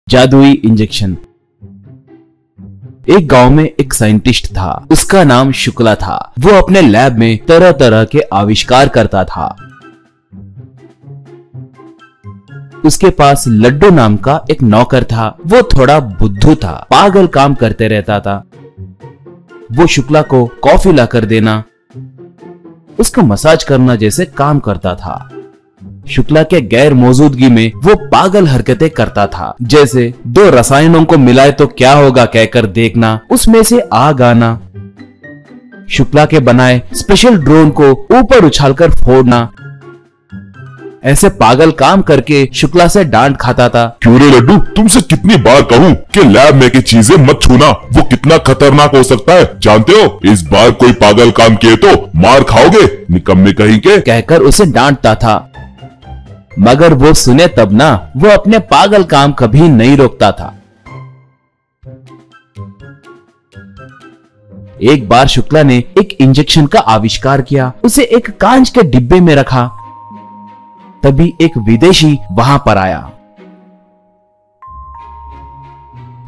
जादुई इंजेक्शन। एक गांव में एक साइंटिस्ट था, उसका नाम शुक्ला था। वो अपने लैब में तरह तरह के आविष्कार करता था। उसके पास लड्डू नाम का एक नौकर था। वो थोड़ा बुद्धू था, पागल काम करते रहता था। वो शुक्ला को कॉफी लाकर देना, उसका मसाज करना जैसे काम करता था। शुक्ला के गैर मौजूदगी में वो पागल हरकतें करता था, जैसे दो रसायनों को मिलाए तो क्या होगा कहकर देखना, उसमें से आग आना, शुक्ला के बनाए स्पेशल ड्रोन को ऊपर उछालकर फोड़ना। ऐसे पागल काम करके शुक्ला से डांट खाता था। क्यों रे लड्डू, तुमसे कितनी बार कहूँ कि लैब में की चीजें मत छूना, वो कितना खतरनाक हो सकता है जानते हो। इस बार कोई पागल काम किए तो मार खाओगे, निकम्मे कहीं के, कहकर उसे डांटता था। मगर वो सुने तब ना, वो अपने पागल काम कभी नहीं रोकता था। एक बार शुक्ला ने एक इंजेक्शन का आविष्कार किया, उसे एक कांच के डिब्बे में रखा। तभी एक विदेशी वहां पर आया।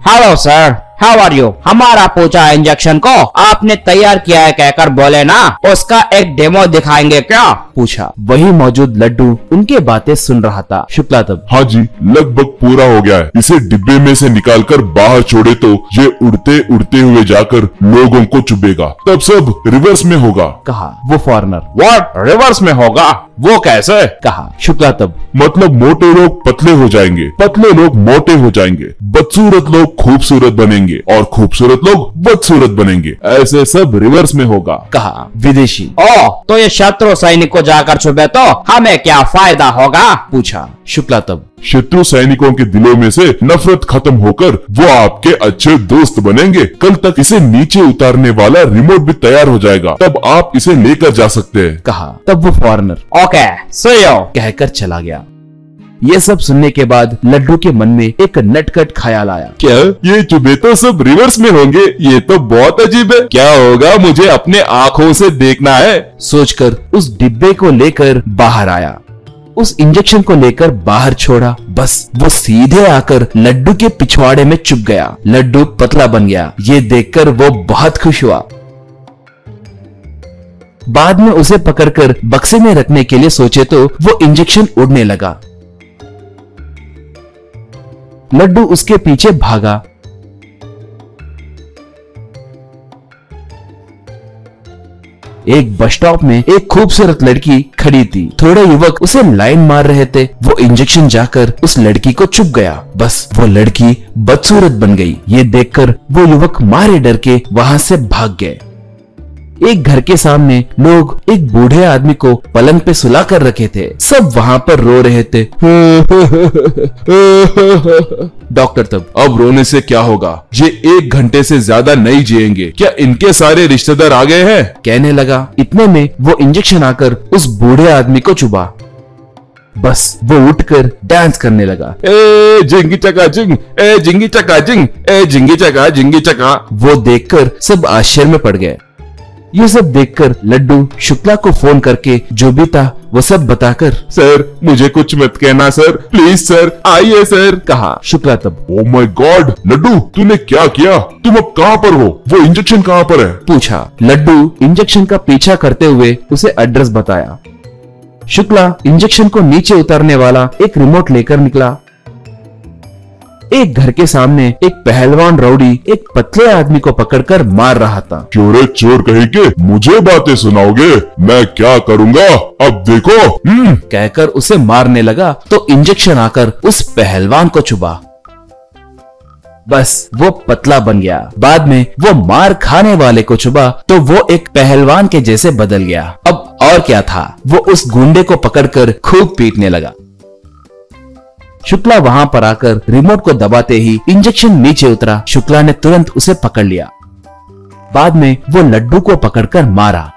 Hello sir, how are you? हमारा पूछा इंजेक्शन को आपने तैयार किया है कहकर बोले ना, उसका एक डेमो दिखाएंगे क्या? पूछा। वही मौजूद लड्डू उनके बातें सुन रहा था। शुक्ला तब, हाँ जी, लगभग पूरा हो गया है। इसे डिब्बे में से निकालकर बाहर छोड़े तो ये उड़ते उड़ते हुए जाकर लोगों को चुभेगा, तब सब रिवर्स में होगा, कहा वो फॉरेनर। व्हाट, रिवर्स में होगा? वो कैसे? कहा शुक्ला तब। मतलब मोटे लोग पतले हो जाएंगे, पतले लोग मोटे हो जाएंगे, बदसूरत लोग खूबसूरत बनेंगे और खूबसूरत लोग बदसूरत बनेंगे, ऐसे सब रिवर्स में होगा, कहा विदेशी। ओ, तो ये शत्रु सैनिक को जाकर छुपे तो हमें क्या फायदा होगा? पूछा शुक्ला तब। शत्रु सैनिकों के दिलों में से नफरत खत्म होकर वो आपके अच्छे दोस्त बनेंगे। कल तक इसे नीचे उतारने वाला रिमोट भी तैयार हो जाएगा, तब आप इसे लेकर जा सकते हैं, कहा। तब वो फॉरेनर ओके, सी यू कहकर चला गया। ये सब सुनने के बाद लड्डू के मन में एक नटखट ख्याल आया। क्या ये चुभे तो सब रिवर्स में होंगे? ये तो बहुत अजीब है, क्या होगा मुझे अपने आँखों से देखना है, सोचकर उस डिब्बे को लेकर बाहर आया। उस इंजेक्शन को लेकर बाहर छोड़ा, बस वो सीधे आकर लड्डू के पिछवाड़े में चुभ गया। लड्डू पतला बन गया। ये देखकर वो बहुत खुश हुआ। बाद में उसे पकड़कर बक्से में रखने के लिए सोचे तो वो इंजेक्शन उड़ने लगा। लड्डू उसके पीछे भागा। एक बस स्टॉप में एक खूबसूरत लड़की खड़ी थी। थोड़े युवक उसे लाइन मार रहे थे। वो इंजेक्शन जाकर उस लड़की को चुभ गया। बस वो लड़की बदसूरत बन गई। ये देखकर वो युवक मारे डर के वहां से भाग गए। एक घर के सामने लोग एक बूढ़े आदमी को पलंग पे सुला कर रखे थे। सब वहां पर रो रहे थे। डॉक्टर तब, अब रोने से क्या होगा, ये 1 घंटे से ज्यादा नहीं जिएंगे, क्या इनके सारे रिश्तेदार आ गए हैं, कहने लगा। इतने में वो इंजेक्शन आकर उस बूढ़े आदमी को चुभा। बस वो उठकर डांस करने लगा। ए जिंगी चका जिंग, ए जिंगी चका जिंग, ए जिंगी चका जिंगी चका। वो देखकर सब आश्चर्य में पड़ गए। ये सब देखकर लड्डू शुक्ला को फोन करके जो भी था वो सब बताकर, सर मुझे कुछ मत कहना सर, प्लीज सर, आइए सर, कहा। शुक्ला तब, ओ माय गॉड लड्डू, तूने क्या किया? तुम अब कहाँ पर हो? वो इंजेक्शन कहाँ पर है? पूछा। लड्डू इंजेक्शन का पीछा करते हुए उसे एड्रेस बताया। शुक्ला इंजेक्शन को नीचे उतारने वाला एक रिमोट लेकर निकला। एक घर के सामने एक पहलवान रौडी एक पतले आदमी को पकड़कर मार रहा था। क्यों रे चोर कहीं के, मुझे बातें सुनाओगे? मैं क्या करूंगा अब देखो। कहकर उसे मारने लगा तो इंजेक्शन आकर उस पहलवान को चुभा। बस वो पतला बन गया। बाद में वो मार खाने वाले को चुभा तो वो एक पहलवान के जैसे बदल गया। अब और क्या था, वो उस गुंडे को पकड़कर खूब पीटने लगा। शुक्ला वहां पर आकर रिमोट को दबाते ही इंजेक्शन नीचे उतरा। शुक्ला ने तुरंत उसे पकड़ लिया। बाद में वो लड्डू को पकड़कर मारा।